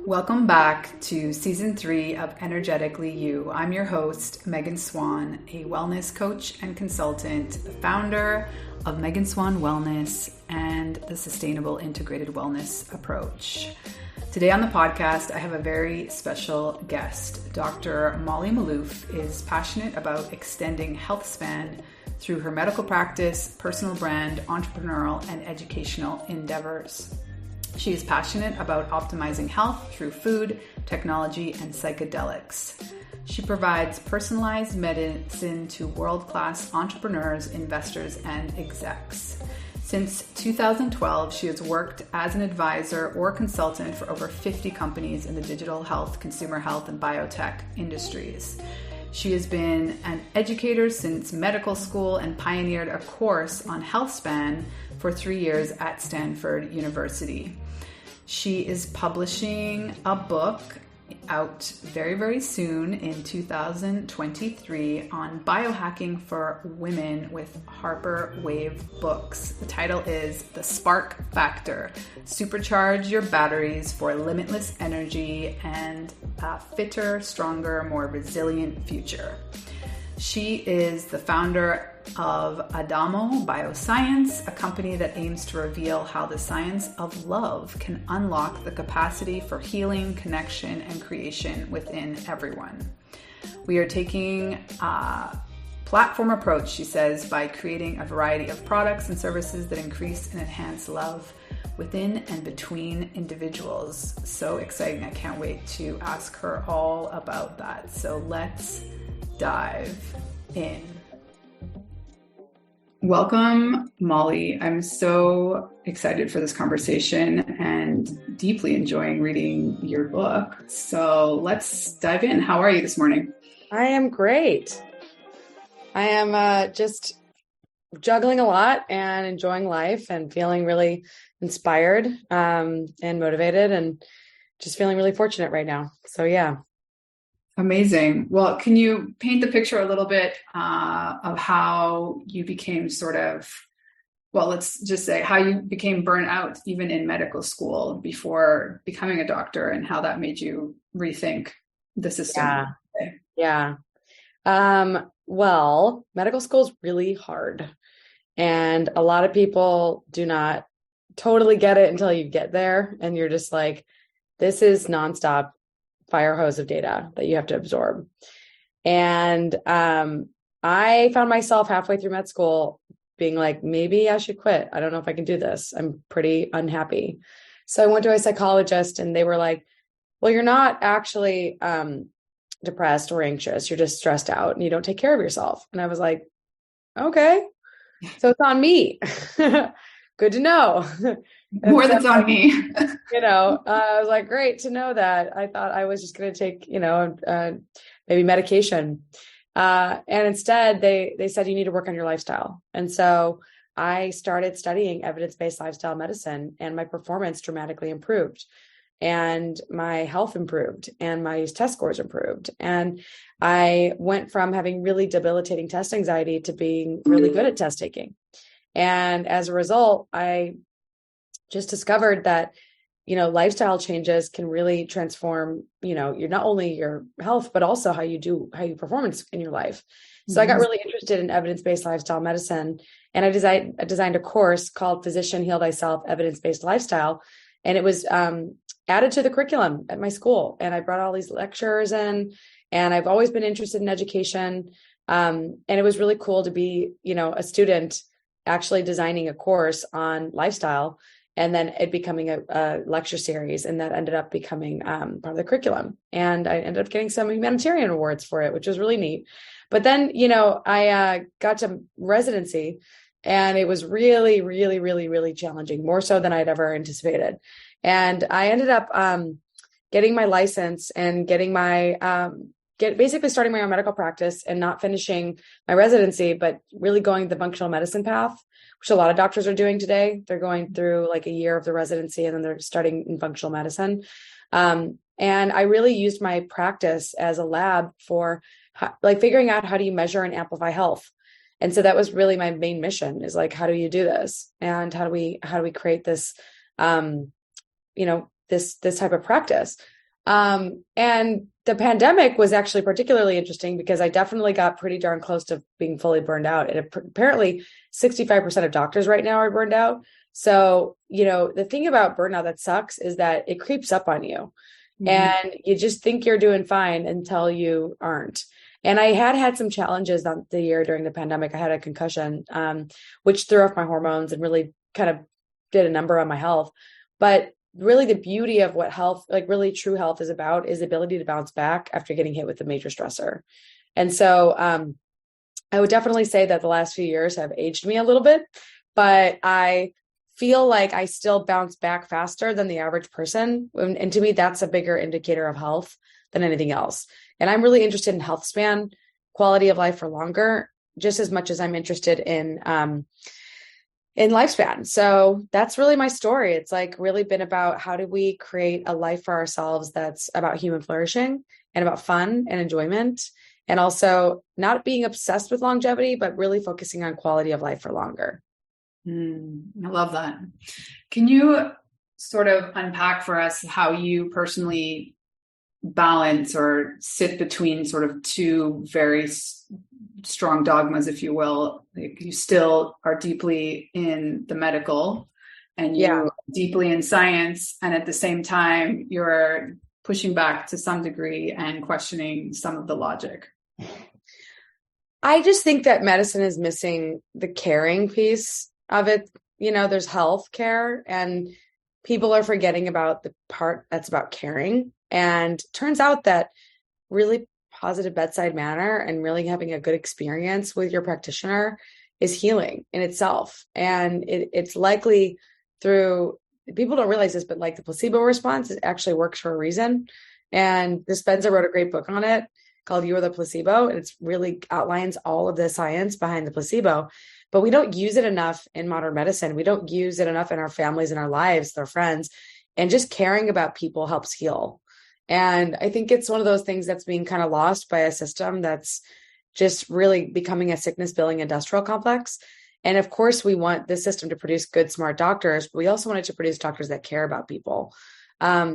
Welcome back to season 3 of Energetically You. I'm your host, Megan Swan, a wellness coach and consultant, the founder of Megan Swan Wellness and the Sustainable Integrated Wellness Approach. Today on the podcast, I have a very special guest. Dr. Molly Maloof is passionate about extending health span through her medical practice, personal brand, entrepreneurial, and educational endeavors. She is passionate about optimizing health through food, technology, and psychedelics. She provides personalized medicine to world-class entrepreneurs, investors, and execs. Since 2012, she has worked as an advisor or consultant for over 50 companies in the digital health, consumer health, and biotech industries. She has been an educator since medical school and pioneered a course on healthspan for 3 years at Stanford University. She is publishing a book out very, very soon in 2023 on biohacking for women with Harper Wave Books. The title is The Spark Factor: Supercharge Your Batteries for Limitless Energy and a Fitter, Stronger, More Resilient Future. She is the founder of Adamo Bioscience, a company that aims to reveal how the science of love can unlock the capacity for healing, connection, and creation within everyone. We are taking a platform approach, she says, by creating a variety of products and services that increase and enhance love within and between individuals. So exciting. I can't wait to ask her all about that. So let's dive in. Welcome, Molly. I'm so excited for this conversation and deeply enjoying reading your book. So let's dive in. How are you this morning? I am great. I am just juggling a lot and enjoying life and feeling really inspired and motivated and just feeling really fortunate right now. So yeah. Amazing. Well, can you paint the picture a little bit of how you became let's just say how you became burnt out even in medical school before becoming a doctor and how that made you rethink the system? Yeah. Well, medical school is really hard. And a lot of people do not totally get it until you get there. And you're just like, this is nonstop fire hose of data that you have to absorb. And I found myself halfway through med school being like, maybe I should quit. I don't know if I can do this. I'm pretty unhappy. So I went to a psychologist and they were like, well, you're not actually depressed or anxious. You're just stressed out and you don't take care of yourself. And I was like, okay, so it's on me. Good to know. More than's on me. I was like, great to know that. I thought I was just going to take, maybe medication. And instead they said, you need to work on your lifestyle. And so I started studying evidence-based lifestyle medicine and my performance dramatically improved and my health improved and my test scores improved. And I went from having really debilitating test anxiety to being really good at test taking. And as a result, I just discovered that, lifestyle changes can really transform, you're not only your health, but also how you perform in your life. So I got really interested in evidence-based lifestyle medicine. And I designed a course called Physician Heal Thyself, Evidence-Based Lifestyle. And it was added to the curriculum at my school. And I brought all these lectures in, and I've always been interested in education. And it was really cool to be, a student actually designing a course on lifestyle and then it becoming a lecture series. And that ended up becoming part of the curriculum. And I ended up getting some humanitarian awards for it, which was really neat. But then, I got to residency and it was really, really, really, really challenging, more so than I'd ever anticipated. And I ended up getting my license and getting my basically starting my own medical practice and not finishing my residency, but really going the functional medicine path, which a lot of doctors are doing today. They're going through like a year of the residency and then they're starting in functional medicine. And I really used my practice as a lab for figuring out how do you measure and amplify health. And so that was really my main mission, is like, how do you do this? And how do we create this, this type of practice. And the pandemic was actually particularly interesting because I definitely got pretty darn close to being fully burned out. And apparently 65% of doctors right now are burned out. So, the thing about burnout that sucks is that it creeps up on you. Mm-hmm. And you just think you're doing fine until you aren't. And I had some challenges on the year during the pandemic. I had a concussion, which threw off my hormones and really kind of did a number on my health. But really the beauty of what health, like really true health is about, is the ability to bounce back after getting hit with a major stressor. And so I would definitely say that the last few years have aged me a little bit, but I feel like I still bounce back faster than the average person. And to me, that's a bigger indicator of health than anything else. And I'm really interested in health span, quality of life for longer, just as much as I'm interested in lifespan. So that's really my story. It's like really been about how do we create a life for ourselves that's about human flourishing and about fun and enjoyment, and also not being obsessed with longevity, but really focusing on quality of life for longer. I love that. Can you sort of unpack for us how you personally balance or sit between sort of two very strong dogmas, if you will? Like you still are deeply in the medical and you deeply in science, and at the same time you're pushing back to some degree and questioning some of the logic. I just think that medicine is missing the caring piece of it. There's health care and people are forgetting about the part that's about caring. And turns out that really positive bedside manner and really having a good experience with your practitioner is healing in itself. And it's likely through, people don't realize this, but like the placebo response, it actually works for a reason. And Dispenza wrote a great book on it called You Are the Placebo. And it's really outlines all of the science behind the placebo, but we don't use it enough in modern medicine. We don't use it enough in our families, in our lives, with our friends, and just caring about people helps heal. And I think it's one of those things that's being kind of lost by a system that's just really becoming a sickness billing industrial complex. And of course, we want the system to produce good, smart doctors, but we also want it to produce doctors that care about people.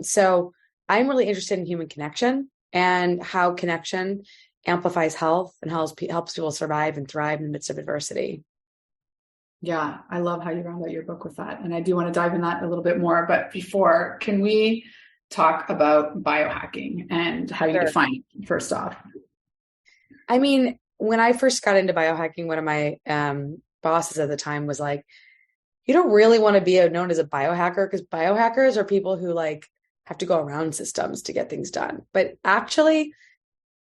So I'm really interested in human connection and how connection amplifies health and helps people survive and thrive in the midst of adversity. Yeah, I love how you round out your book with that. And I do want to dive in that a little bit more. But before, can we talk about biohacking and how you define it, first off? I mean, when I first got into biohacking, one of my bosses at the time was like, you don't really want to be known as a biohacker, because biohackers are people who like have to go around systems to get things done. But actually,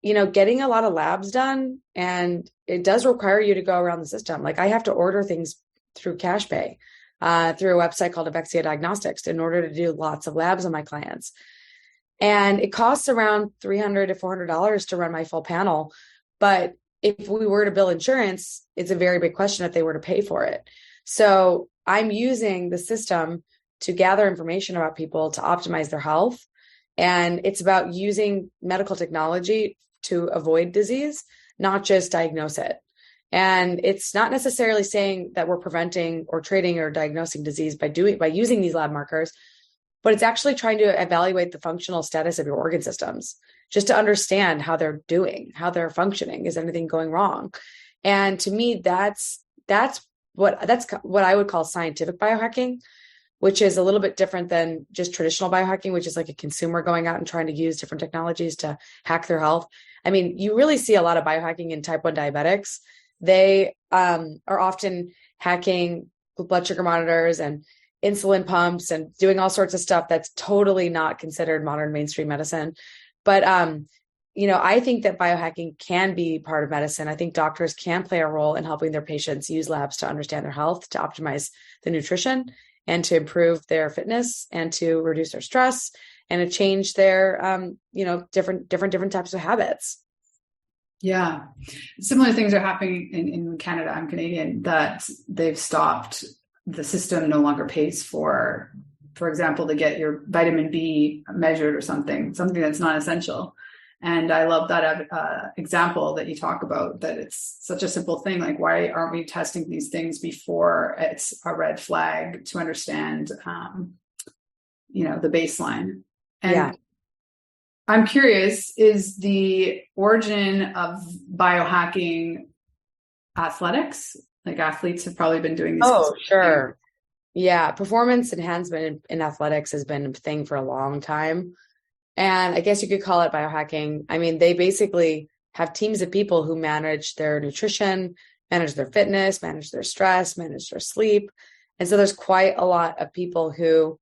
getting a lot of labs done, and it does require you to go around the system. Like I have to order things through cash pay, through a website called Avexia Diagnostics in order to do lots of labs on my clients. And it costs around $300 to $400 to run my full panel. But if we were to bill insurance, it's a very big question if they were to pay for it. So I'm using the system to gather information about people to optimize their health. And it's about using medical technology to avoid disease, not just diagnose it. And it's not necessarily saying that we're preventing or treating or diagnosing disease by using these lab markers, but it's actually trying to evaluate the functional status of your organ systems, just to understand how they're doing, how they're functioning. Is anything going wrong? And to me, that's what I would call scientific biohacking, which is a little bit different than just traditional biohacking, which is like a consumer going out and trying to use different technologies to hack their health. I mean, you really see a lot of biohacking in type 1 diabetics. They are often hacking blood sugar monitors and insulin pumps and doing all sorts of stuff that's totally not considered modern mainstream medicine. But, I think that biohacking can be part of medicine. I think doctors can play a role in helping their patients use labs to understand their health, to optimize the nutrition, and to improve their fitness, and to reduce their stress, and to change their, different types of habits. Yeah. Similar things are happening in Canada. I'm Canadian, that they've stopped. The system no longer pays for example, to get your vitamin B measured or something that's not essential. And I love that example that you talk about, that it's such a simple thing. Like, why aren't we testing these things before it's a red flag to understand the baseline. And Yeah. I'm curious, is the origin of biohacking athletics? Like athletes have probably been doing these. Oh, sure. Yeah. Performance enhancement in athletics has been a thing for a long time. And I guess you could call it biohacking. I mean, they basically have teams of people who manage their nutrition, manage their fitness, manage their stress, manage their sleep. And so there's quite a lot of people who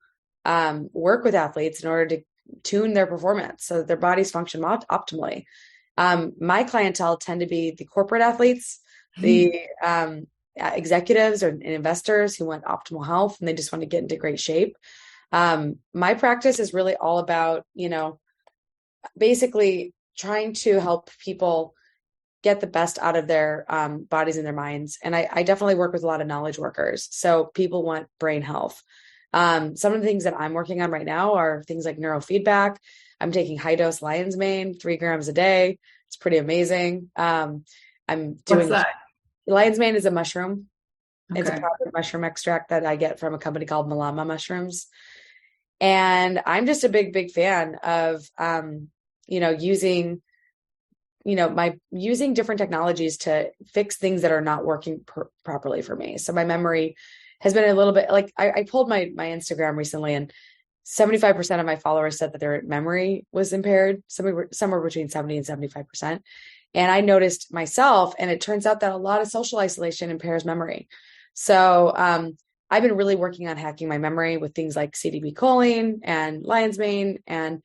work with athletes in order to tune their performance so that their bodies function optimally. My clientele tend to be the corporate athletes, the executives or investors who want optimal health and they just want to get into great shape. My practice is really all about, basically trying to help people get the best out of their bodies and their minds. And I definitely work with a lot of knowledge workers. So people want brain health. Some of the things that I'm working on right now are things like neurofeedback. I'm taking high dose lion's mane, 3 grams a day. It's pretty amazing. I'm doing What's that? Lion's mane is a mushroom. Okay. It's a powdered mushroom extract that I get from a company called Malama mushrooms. And I'm just a big fan of, using different technologies to fix things that are not working properly for me. So my memory has been a little bit like I pulled my Instagram recently and 75% of my followers said that their memory was impaired, somewhere between 70 and 75%. And I noticed myself, and it turns out that a lot of social isolation impairs memory. So I've been really working on hacking my memory with things like CDB choline and lion's mane and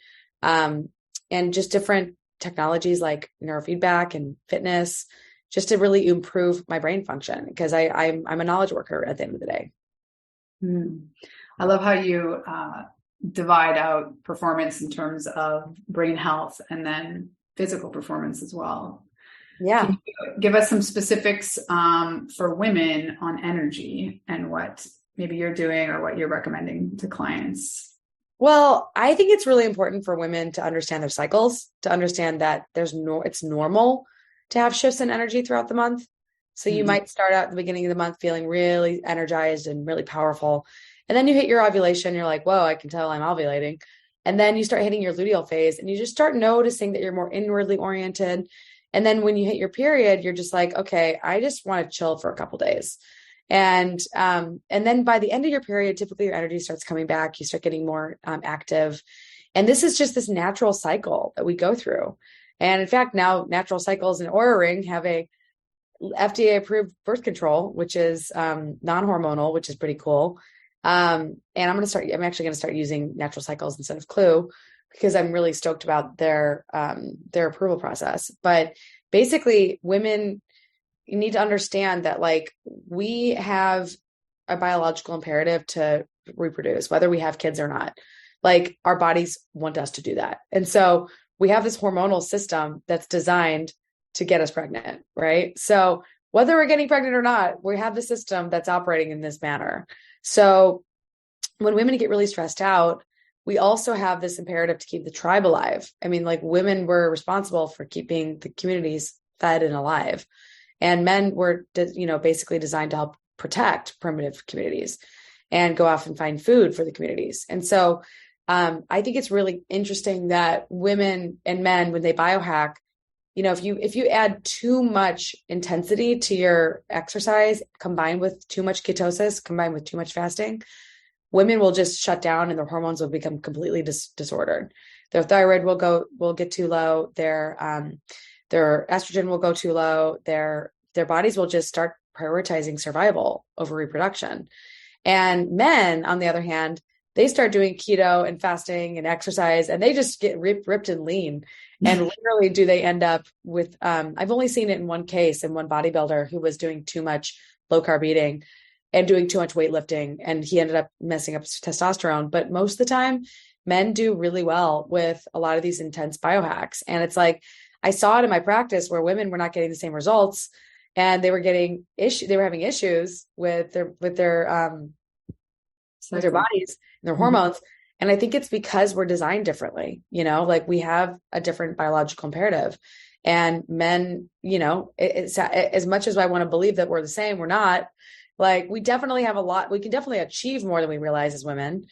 just different technologies like neurofeedback and fitness, just to really improve my brain function because I'm a knowledge worker at the end of the day. I love how you divide out performance in terms of brain health and then physical performance as well. Yeah. Can you give us some specifics for women on energy and what maybe you're doing or what you're recommending to clients? Well, I think it's really important for women to understand their cycles, to understand that it's normal to have shifts in energy throughout the month. So you might start out at the beginning of the month feeling really energized and really powerful. And then you hit your ovulation, you're like, whoa, I can tell I'm ovulating. And then you start hitting your luteal phase and you just start noticing that you're more inwardly oriented. And then when you hit your period, you're just like, okay, I just want to chill for a couple days. And then by the end of your period, typically your energy starts coming back. You start getting more active. And this is just this natural cycle that we go through. And in fact, now natural cycles in Oura Ring have a FDA approved birth control, which is non-hormonal, which is pretty cool. And I'm actually going to start using natural cycles instead of Clue because I'm really stoked about their approval process. But basically women, you need to understand that like we have a biological imperative to reproduce, whether we have kids or not. Like our bodies want us to do that. And so we have this hormonal system that's designed to get us pregnant, right? So whether we're getting pregnant or not, we have the system that's operating in this manner. So when women get really stressed out, we also have this imperative to keep the tribe alive. I mean, like women were responsible for keeping the communities fed and alive. And men were, basically designed to help protect primitive communities and go off and find food for the communities. And so I think it's really interesting that women and men, when they biohack, if you add too much intensity to your exercise, combined with too much ketosis, combined with too much fasting, women will just shut down and their hormones will become completely disordered. Their thyroid will get too low. Their estrogen will go too low. Their bodies will just start prioritizing survival over reproduction. And men, on the other hand, they start doing keto and fasting and exercise, and they just get ripped and lean. And literally do they end up with, I've only seen it in one case in one bodybuilder who was doing too much low carb eating and doing too much weightlifting. And he ended up messing up his testosterone. But most of the time, men do really well with a lot of these intense biohacks. And it's like, I saw it in my practice where women were not getting the same results and they were having issues with their bodies and their hormones. And I think it's because we're designed differently, like we have a different biological imperative. And men, it's as much as I want to believe that we're the same, we're not. Like we definitely have we can definitely achieve more than we realize as women.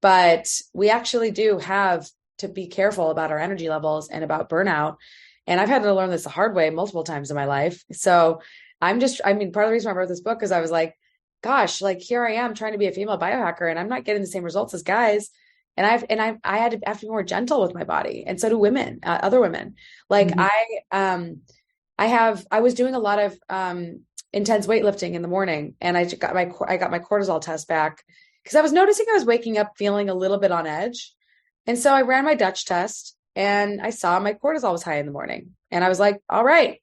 but we actually do have to be careful about our energy levels and about burnout. And I've had to learn this the hard way multiple times in my life. So part of the reason I wrote this book is I was like, gosh, like here I am trying to be a female biohacker and I'm not getting the same results as guys. And I had to have to be more gentle with my body. And so do women, other women. Like I was doing a lot of intense weightlifting in the morning, and I got my cortisol test back because I was noticing I was waking up feeling a little bit on edge. And so I ran my Dutch test and I saw my cortisol was high in the morning. And I was like, all right,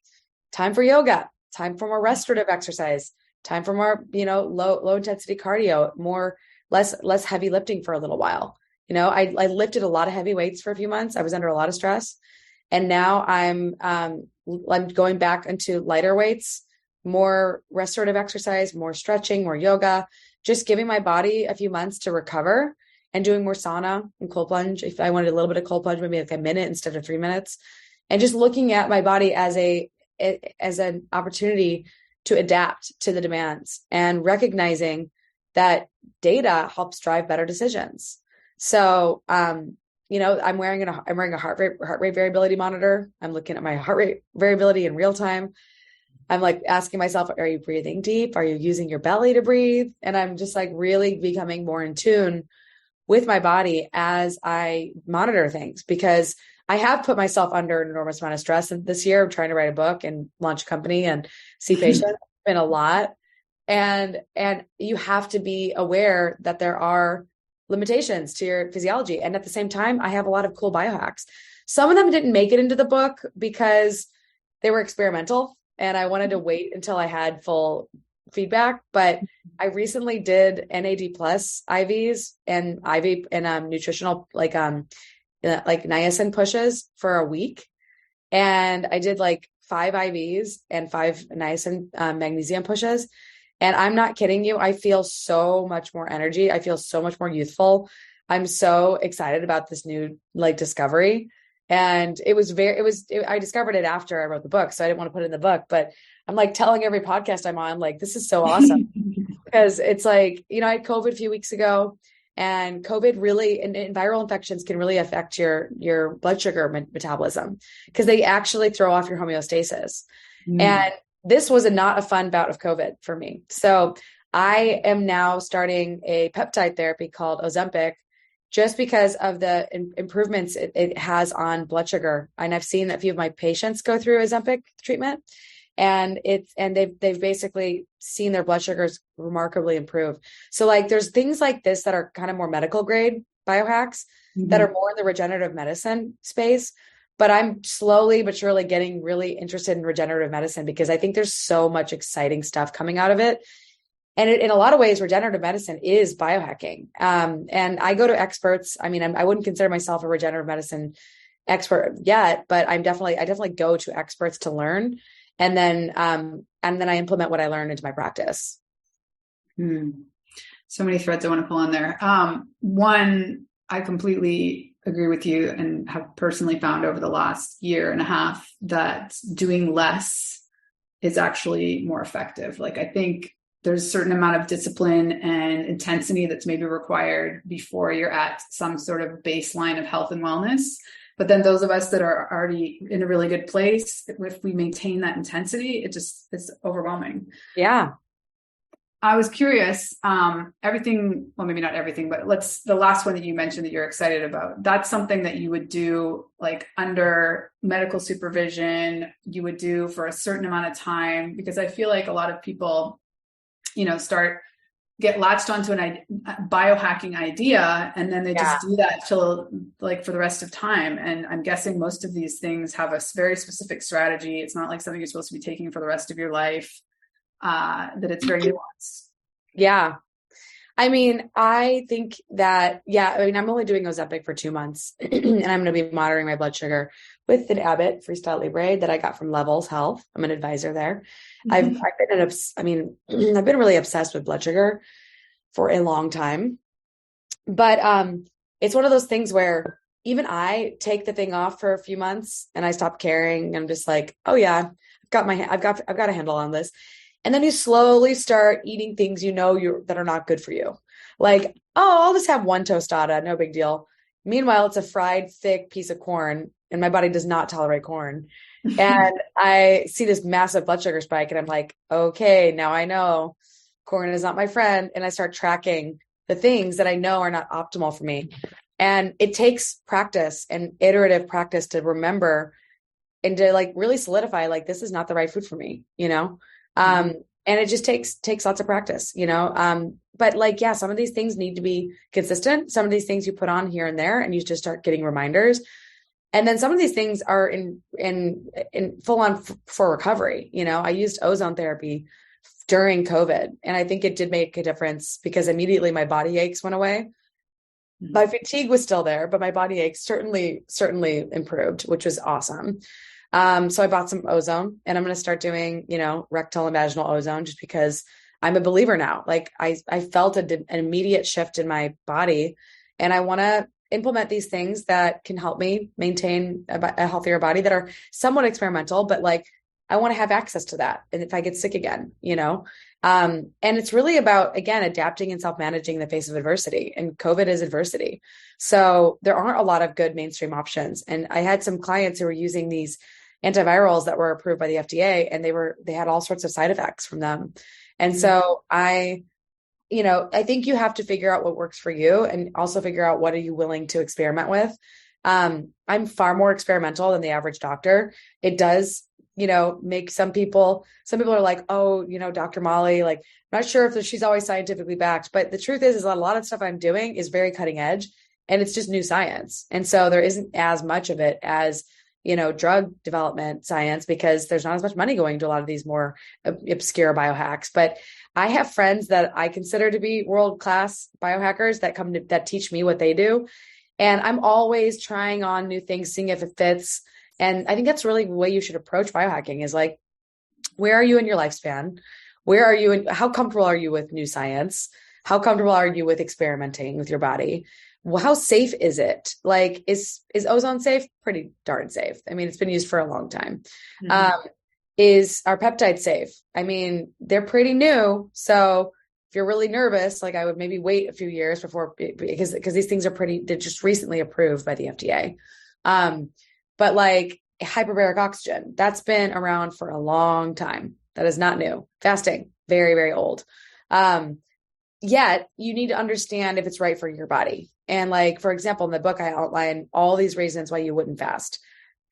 time for yoga, time for more restorative exercise, time for more, low intensity cardio, less heavy lifting for a little while. I lifted a lot of heavy weights for a few months. I was under a lot of stress. And now I'm going back into lighter weights, more restorative exercise, more stretching, more yoga, just giving my body a few months to recover, and doing more sauna and cold plunge. If I wanted a little bit of cold plunge, maybe like a minute instead of 3 minutes, and just looking at my body as an opportunity to adapt to the demands and recognizing that data helps drive better decisions. So, I'm wearing a heart rate variability monitor. I'm looking at my heart rate variability in real time. I'm like asking myself, are you breathing deep? Are you using your belly to breathe? And I'm just like really becoming more in tune with my body as I monitor things, because I have put myself under an enormous amount of stress. And this year I'm trying to write a book and launch a company and see patients. It's been a lot. And you have to be aware that there are limitations to your physiology. And at the same time, I have a lot of cool biohacks. Some of them didn't make it into the book because they were experimental and I wanted to wait until I had full feedback. But I recently did NAD plus IVs and nutritional, like niacin pushes for a week. And I did like 5 IVs and 5 niacin magnesium pushes. And I'm not kidding you. I feel so much more energy. I feel so much more youthful. I'm so excited about this new discovery. And I discovered it after I wrote the book. So I didn't want to put it in the book, but I'm like telling every podcast I'm on, like, this is so awesome because it's like, I had COVID a few weeks ago, and COVID really, and viral infections can really affect your blood sugar metabolism because they actually throw off your homeostasis. And this was not a fun bout of COVID for me. So I am now starting a peptide therapy called Ozempic, just because of the improvements it has on blood sugar. And I've seen a few of my patients go through Ozempic treatment, and they've basically seen their blood sugars remarkably improve. So like there's things like this that are kind of more medical grade biohacks that are more in the regenerative medicine space. But I'm slowly but surely getting really interested in regenerative medicine because I think there's so much exciting stuff coming out of it. And in a lot of ways, regenerative medicine is biohacking. And I go to experts. I mean, I wouldn't consider myself a regenerative medicine expert yet, but I definitely go to experts to learn. And then I implement what I learn into my practice. So many threads I want to pull on there. One, I completely agree with you and have personally found over the last year and a half that doing less is actually more effective. Like, I think there's a certain amount of discipline and intensity that's maybe required before you're at some sort of baseline of health and wellness. But then those of us that are already in a really good place, if we maintain that intensity, it's overwhelming. Yeah. I was curious, everything, well, maybe not everything, but the last one that you mentioned that you're excited about, that's something that you would do like under medical supervision, you would do for a certain amount of time, because I feel like a lot of people, get latched onto a biohacking idea, and then they just do that till like for the rest of time. And I'm guessing most of these things have a very specific strategy. It's not like something you're supposed to be taking for the rest of your life, that it's very nuanced. Yeah. I mean, I think that, I'm only doing Ozempic for 2 months and I'm going to be monitoring my blood sugar with an Abbott Freestyle Libre that I got from Levels Health. I'm an advisor there. I've been really obsessed with blood sugar for a long time, but, it's one of those things where even I take the thing off for a few months and I stop caring. I'm just like, oh yeah, I've got a handle on this. And then you slowly start eating things, that are not good for you. Like, oh, I'll just have one tostada, no big deal. Meanwhile, it's a fried, thick piece of corn, and my body does not tolerate corn. And I see this massive blood sugar spike, and I'm like, okay, now I know corn is not my friend. And I start tracking the things that I know are not optimal for me. And it takes practice and iterative practice to remember and to like really solidify, like, this is not the right food for me, you know? And it just takes lots of practice, you know? But like, yeah, some of these things need to be consistent. Some of these things you put on here and there, and you just start getting reminders. And then some of these things are in full on for recovery. You know, I used ozone therapy during COVID, and I think it did make a difference because immediately my body aches went away. My fatigue was still there, but my body aches certainly improved, which was awesome. So I bought some ozone, and I'm going to start doing, you know, rectal and vaginal ozone just because I'm a believer now. Like I felt an immediate shift in my body, and I want to implement these things that can help me maintain a healthier body that are somewhat experimental, but like, I want to have access to that. And if I get sick again, you know, and it's really about, again, adapting and self-managing in the face of adversity, and COVID is adversity. So there aren't a lot of good mainstream options. And I had some clients who were using these antivirals that were approved by the FDA, and they had all sorts of side effects from them. And so I think you have to figure out what works for you, and also figure out what are you willing to experiment with. I'm far more experimental than the average doctor. It does, you know, make some people are like, oh, you know, Dr. Molly, like, I'm not sure if she's always scientifically backed, but the truth is a lot of stuff I'm doing is very cutting edge, and it's just new science. And so there isn't as much of it as, you know, drug development science, because there's not as much money going to a lot of these more obscure biohacks. But I have friends that I consider to be world-class biohackers that teach me what they do. And I'm always trying on new things, seeing if it fits. And I think that's really the way you should approach biohacking, is like, where are you in your lifespan? Where are you, and how comfortable are you with new science? How comfortable are you with experimenting with your body? Well, how safe is it? Like, is ozone safe? Pretty darn safe. I mean, it's been used for a long time. Is our peptide safe? I mean, they're pretty new. So if you're really nervous, like, I would maybe wait a few years before, because these things they're just recently approved by the FDA. But like hyperbaric oxygen, that's been around for a long time. That is not new. Fasting, very, very old. Yet you need to understand if it's right for your body. And like, for example, in the book, I outline all these reasons why you wouldn't fast.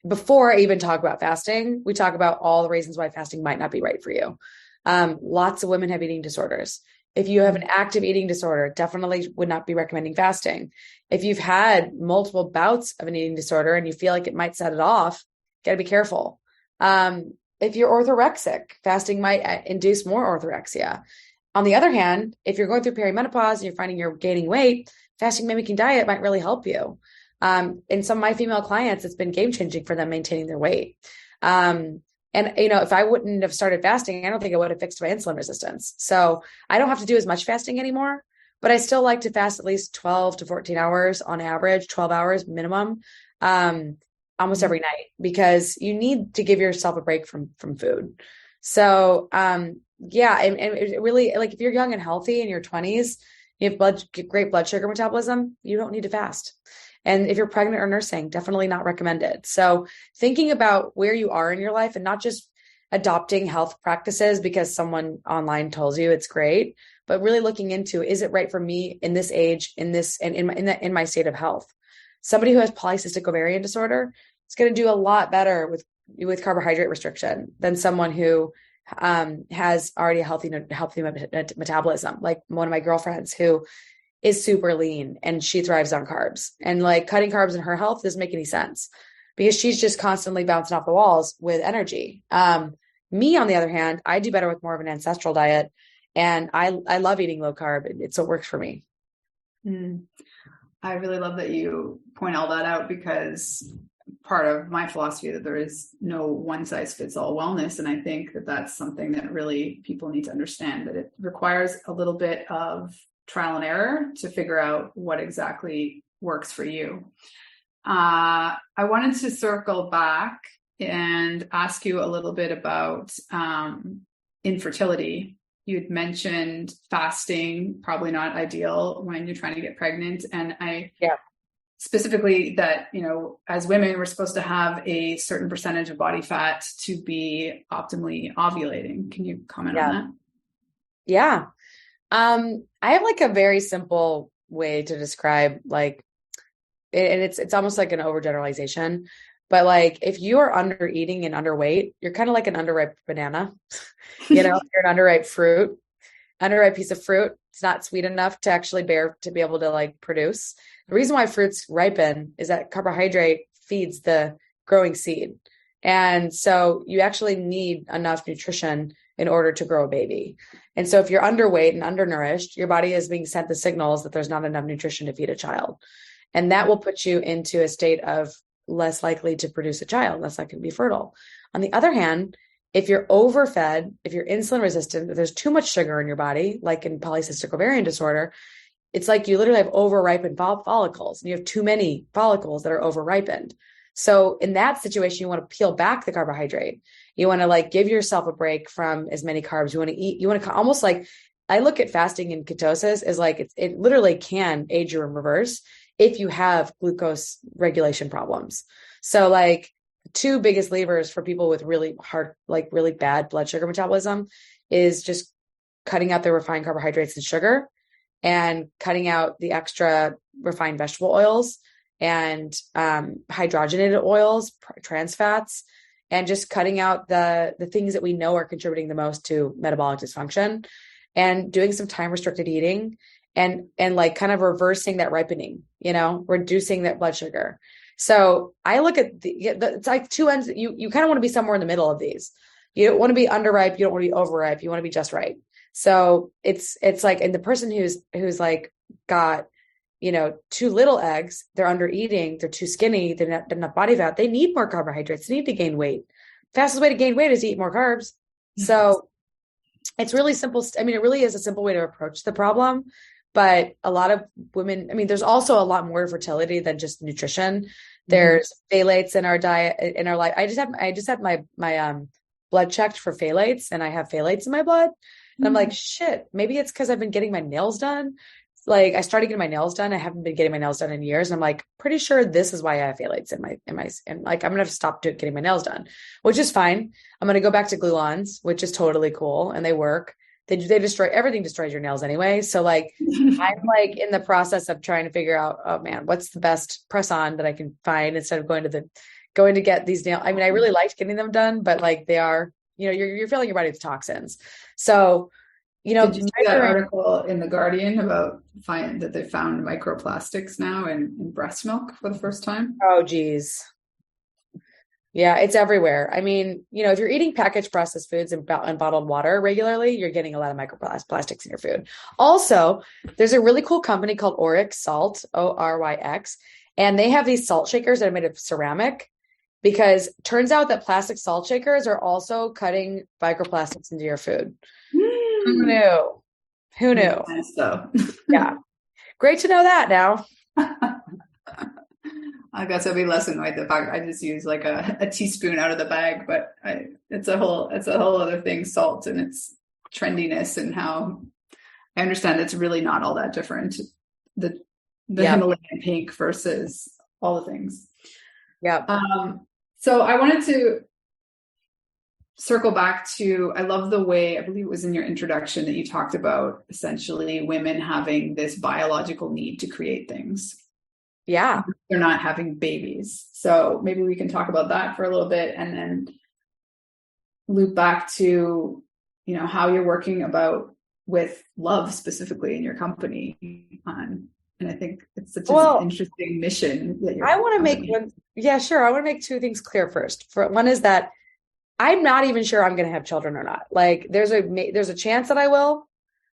Before I even talk about fasting, we talk about all the reasons why fasting might not be right for you. Lots of women have eating disorders. If you have an active eating disorder, definitely would not be recommending fasting. If you've had multiple bouts of an eating disorder and you feel like it might set it off, got to be careful. If you're orthorexic, fasting might induce more orthorexia. On the other hand, if you're going through perimenopause and you're finding you're gaining weight, fasting mimicking diet might really help you. And some of my female clients, it's been game-changing for them maintaining their weight. And, you know, if I wouldn't have started fasting, I don't think I would have fixed my insulin resistance. So I don't have to do as much fasting anymore, but I still like to fast at least 12 to 14 hours on average, 12 hours minimum, almost every night, because you need to give yourself a break from food. So, yeah. And it really, like, if you're young and healthy in your 20s, you have great blood sugar metabolism, you don't need to fast. And if you're pregnant or nursing, definitely not recommended. So thinking about where you are in your life, and not just adopting health practices because someone online tells you it's great, but really looking into, is it right for me in this age, in my state of health? Somebody who has polycystic ovarian disorder is going to do a lot better with carbohydrate restriction than someone who has already a healthy metabolism. Like one of my girlfriends who is super lean and she thrives on carbs, and like cutting carbs in her health doesn't make any sense because she's just constantly bouncing off the walls with energy. Me, on the other hand, I do better with more of an ancestral diet, and I love eating low carb. So it works for me. I really love that you point all that out, because part of my philosophy that there is no one size fits all wellness. And I think that that's something that really people need to understand, that it requires a little bit of trial and error to figure out what exactly works for you. I wanted to circle back and ask you a little bit about infertility. you'd mentioned fasting, probably not ideal when you're trying to get pregnant. And specifically that, as women, we're supposed to have a certain percentage of body fat to be optimally ovulating. Can you comment on that? Yeah. I have like a very simple way to describe and it's almost like an overgeneralization, but like if you are under eating and underweight, you're kind of like an underripe banana, you're an underripe piece of fruit. It's not sweet enough to actually bear to be able to like produce. The reason why fruits ripen is that carbohydrate feeds the growing seed. And so you actually need enough nutrition in order to grow a baby. And so if you're underweight and undernourished, your body is being sent the signals that there's not enough nutrition to feed a child. And that will put you into a state of less likely to produce a child, less likely to be fertile. On the other hand, if you're overfed, if you're insulin resistant, if there's too much sugar in your body, like in polycystic ovarian disorder, it's like you literally have over-ripened follicles, and you have too many follicles that are over-ripened. So in that situation, you want to peel back the carbohydrate. You want to like give yourself a break from as many carbs. You want to eat, you want to almost like, I look at fasting and ketosis as like, it literally can age you in reverse if you have glucose regulation problems. So like two biggest levers for people with really hard, like really bad blood sugar metabolism is just cutting out the refined carbohydrates and sugar, and cutting out the extra refined vegetable oils and hydrogenated oils, trans fats, and just cutting out the things that we know are contributing the most to metabolic dysfunction, and doing some time restricted eating and like kind of reversing that ripening, reducing that blood sugar. So I look at it's like two ends. You kind of want to be somewhere in the middle of these. You don't want to be underripe. You don't want to be overripe. You want to be just right. So it's like, and the person who's like got, too little eggs, they're under eating, they're too skinny, they're not enough body fat. They need more carbohydrates. They need to gain weight. Fastest way to gain weight is to eat more carbs. So it's really simple. I mean, it really is a simple way to approach the problem. But a lot of women, there's also a lot more to fertility than just nutrition. There's phthalates in our diet, in our life. I just had my blood checked for phthalates, and I have phthalates in my blood. And I'm like, shit, maybe it's because I've been getting my nails done. Like I started getting my nails done. I haven't been getting my nails done in years. And I'm like, pretty sure this is why I have phthalates in my, and like, I'm going to have to stop getting my nails done, which is fine. I'm going to go back to glue-ons, which is totally cool. And they work. They destroy, everything destroys your nails anyway. So like, I'm like in the process of trying to figure out, oh man, what's the best press on that I can find instead of going to get these nails. I really liked getting them done, but like they are, you're filling your body with toxins. So, did you see that article in The Guardian about that they found microplastics now in breast milk for the first time? Oh, geez. Yeah, it's everywhere. If you're eating packaged processed foods and bottled water regularly, you're getting a lot of microplastics in your food. Also, there's a really cool company called Oryx Salt, Oryx, and they have these salt shakers that are made of ceramic, because it turns out that plastic salt shakers are also cutting microplastics into your food. Who knew? Who knew? So. Yeah. Great to know that now. I guess I'll be less annoyed the fact I just use like a teaspoon out of the bag, but it's a whole other thing, salt and its trendiness, and how I understand it's really not all that different. The Himalayan pink versus all the things. Yeah. So I wanted to circle back to, I love the way, I believe it was in your introduction that you talked about essentially women having this biological need to create things. Yeah. They're not having babies. So maybe we can talk about that for a little bit, and then loop back to, how you're working with love specifically in your company. And I think it's such an interesting mission that I want to make I want to make two things clear first. One is that I'm not even sure I'm going to have children or not. Like there's a chance that I will,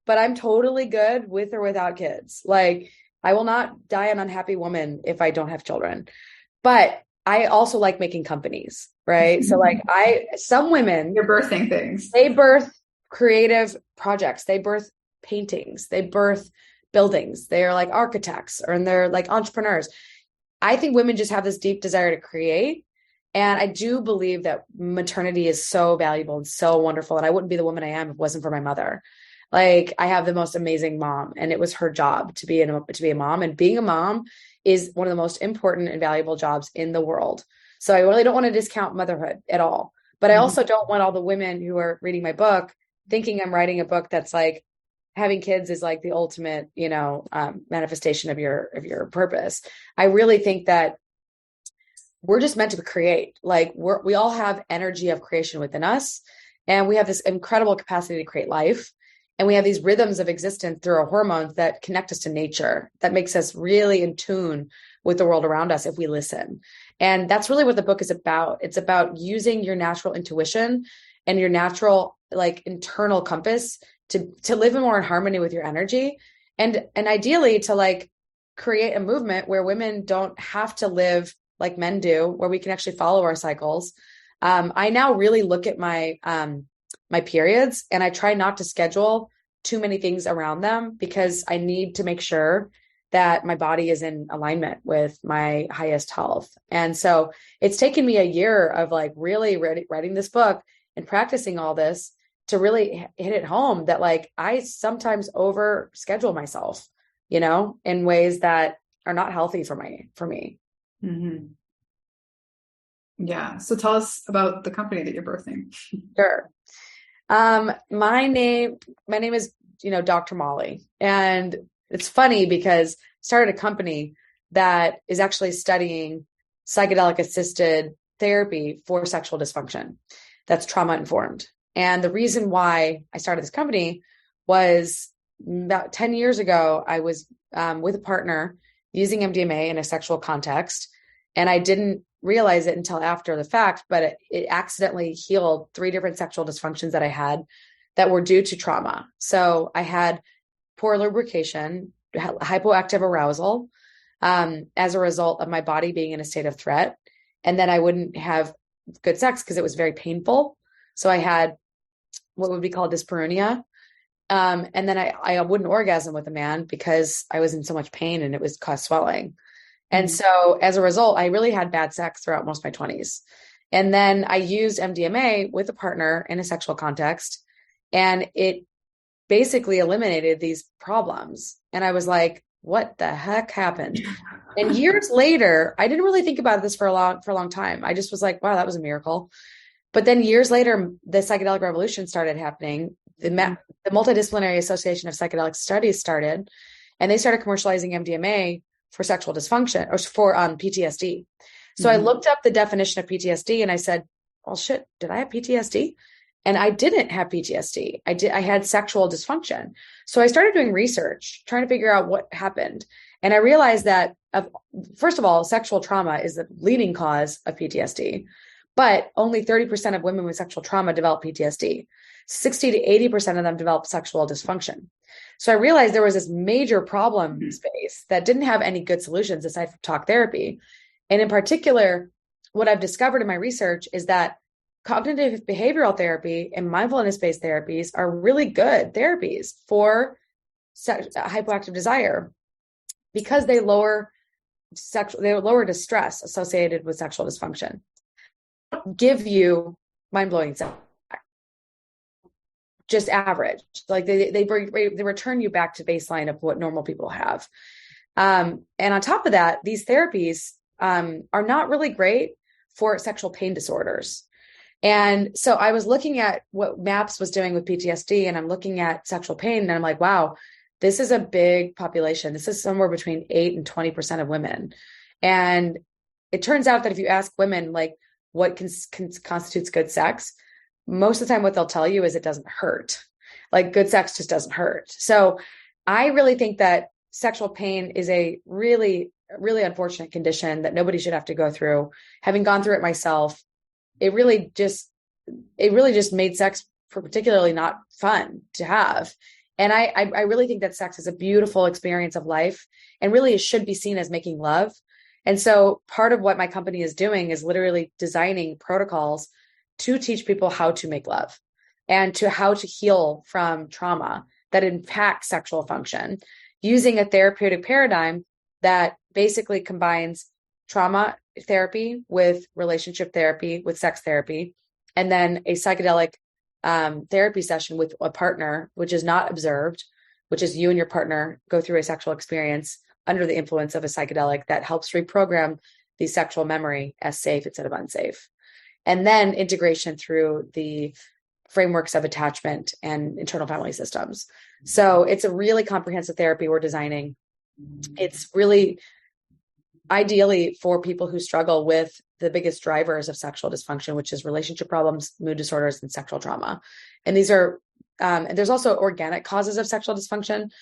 but I'm totally good with or without kids. Like I will not die an unhappy woman if I don't have children. But I also like making companies, right? So like some women, you're birthing things. They birth creative projects. They birth paintings. They birth buildings. They are like architects, and they're like entrepreneurs. I think women just have this deep desire to create. And I do believe that maternity is so valuable and so wonderful. And I wouldn't be the woman I am if it wasn't for my mother. Like, I have the most amazing mom, and it was her job to be a mom. And being a mom is one of the most important and valuable jobs in the world. So I really don't want to discount motherhood at all. But I also don't want all the women who are reading my book thinking I'm writing a book that's like, having kids is like the ultimate, manifestation of your purpose. I really think that we're just meant to create. Like, we all have energy of creation within us, and we have this incredible capacity to create life. And we have these rhythms of existence through our hormones that connect us to nature, that makes us really in tune with the world around us if we listen. And that's really what the book is about. It's about using your natural intuition and your natural, like, internal compass to live more in harmony with your energy, and ideally to like create a movement where women don't have to live like men do, where we can actually follow our cycles. I now really look at my periods, and I try not to schedule too many things around them, because I need to make sure that my body is in alignment with my highest health. And so it's taken me a year of like really writing this book and practicing all this to really hit it home that like I sometimes over schedule myself, in ways that are not healthy for me. Mm-hmm. Yeah. So tell us about the company that you're birthing. Sure. My name is, Dr. Molly. And it's funny because I started a company that is actually studying psychedelic assisted therapy for sexual dysfunction that's trauma informed. And the reason why I started this company was about 10 years ago, I was with a partner using MDMA in a sexual context. And I didn't realize it until after the fact, but it accidentally healed 3 different sexual dysfunctions that I had that were due to trauma. So I had poor lubrication, hypoactive arousal, as a result of my body being in a state of threat. And then I wouldn't have good sex because it was very painful. So I had what would be called dyspareunia. And then I wouldn't orgasm with a man because I was in so much pain and it was caused swelling. And so as a result, I really had bad sex throughout most of my 20s. And then I used MDMA with a partner in a sexual context, and it basically eliminated these problems. And I was like, what the heck happened? And years later, I didn't really think about this for a long time. I just was like, wow, that was a miracle. But then years later, the psychedelic revolution started happening. The Multidisciplinary Association of Psychedelic Studies started, and they started commercializing MDMA for sexual dysfunction or for PTSD. So I looked up the definition of PTSD and I said, well, shit, did I have PTSD? And I didn't have PTSD. I had sexual dysfunction. So I started doing research, trying to figure out what happened. And I realized that, first of all, sexual trauma is the leading cause of PTSD, but only 30% of women with sexual trauma develop PTSD. 60 to 80% of them develop sexual dysfunction. So I realized there was this major problem space that didn't have any good solutions aside from talk therapy. And in particular, what I've discovered in my research is that cognitive behavioral therapy and mindfulness-based therapies are really good therapies for hypoactive desire because they lower distress associated with sexual dysfunction. Give you mind-blowing sex. Just average, like they return you back to baseline of what normal people have. And on top of that, these therapies are not really great for sexual pain disorders. And so I was looking at what MAPS was doing with PTSD, and I'm looking at sexual pain, and I'm like, wow, this is a big population. This is somewhere between 8 and 20% of women. And it turns out that if you ask women, like, what constitutes good sex, most of the time what they'll tell you is it doesn't hurt. Like, good sex just doesn't hurt. So I really think that sexual pain is a really, really unfortunate condition that nobody should have to go through. Having gone through it myself, it really just made sex particularly not fun to have. And I really think that sex is a beautiful experience of life, and really it should be seen as making love. And so part of what my company is doing is literally designing protocols to teach people how to make love and how to heal from trauma that impacts sexual function, using a therapeutic paradigm that basically combines trauma therapy with relationship therapy, with sex therapy, and then a psychedelic therapy session with a partner, which is not observed, which is you and your partner go through a sexual experience under the influence of a psychedelic that helps reprogram the sexual memory as safe instead of unsafe. And then integration through the frameworks of attachment and internal family systems. So it's a really comprehensive therapy we're designing. It's really ideally for people who struggle with the biggest drivers of sexual dysfunction, which is relationship problems, mood disorders, and sexual trauma. And these are, and there's also organic causes of sexual dysfunction,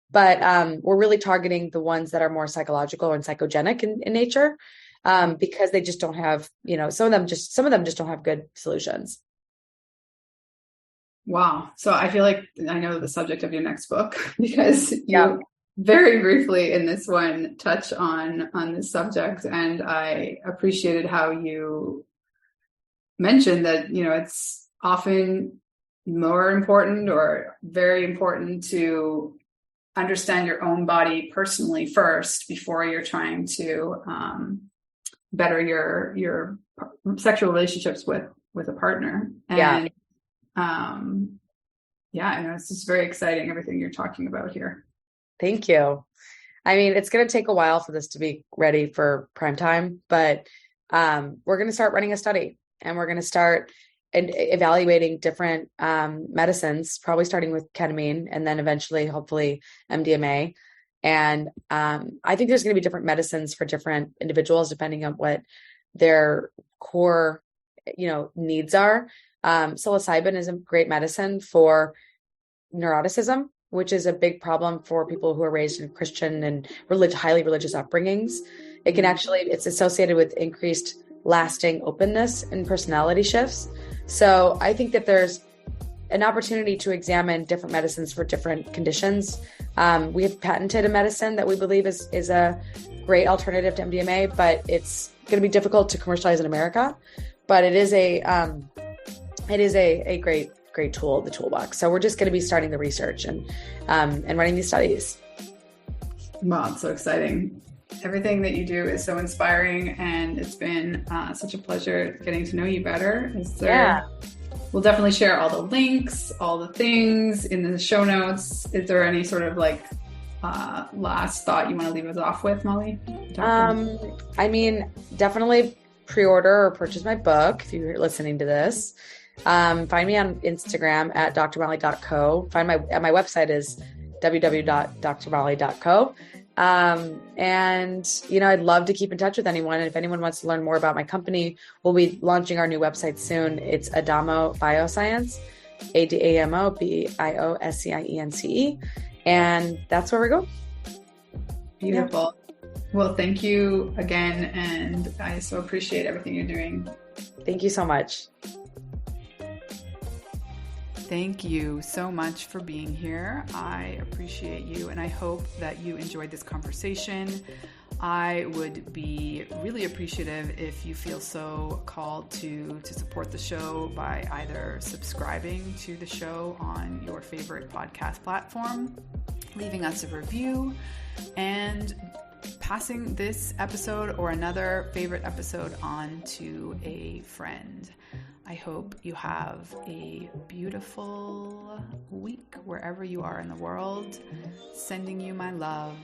but we're really targeting the ones that are more psychological and psychogenic in nature, because they just don't have, some of them just don't have good solutions. Wow. So I feel like I know the subject of your next book because you very briefly in this one touch on this subject. And I appreciated how you mentioned that, it's often more important or very important to understand your own body personally first before you're trying to better your sexual relationships with a partner. And I know it's just very exciting, everything you're talking about here. Thank you. I mean, it's going to take a while for this to be ready for prime time, but we're going to start running a study, and we're going to start evaluating different medicines, probably starting with ketamine and then eventually, hopefully, MDMA. And I think there's going to be different medicines for different individuals depending on what their core, needs are. Psilocybin is a great medicine for neuroticism, which is a big problem for people who are raised in Christian and highly religious upbringings. It can it's associated with increased lasting openness and personality shifts. So I think that there's an opportunity to examine different medicines for different conditions. We have patented a medicine that we believe is a great alternative to MDMA, but it's going to be difficult to commercialize in America. But it is a great tool, the toolbox. So we're just going to be starting the research and running these studies. Wow, it's so exciting. Everything that you do is so inspiring, and it's been such a pleasure getting to know you better. We'll definitely share all the links, all the things in the show notes. Is there any sort of last thought you want to leave us off with, Molly? I mean, definitely pre-order or purchase my book if you're listening to this. Find me on Instagram at drmolly.co. My website is www.drmolly.co. And I'd love to keep in touch with anyone. And if anyone wants to learn more about my company, we'll be launching our new website soon. It's Adamo Bioscience, Adamo Bioscience. And that's where we go. Beautiful. Yeah. Well, thank you again. And I so appreciate everything you're doing. Thank you so much. Thank you so much for being here. I appreciate you, and I hope that you enjoyed this conversation. I would be really appreciative if you feel so called to support the show by either subscribing to the show on your favorite podcast platform, leaving us a review, and passing this episode or another favorite episode on to a friend. I hope you have a beautiful week wherever you are in the world. Sending you my love.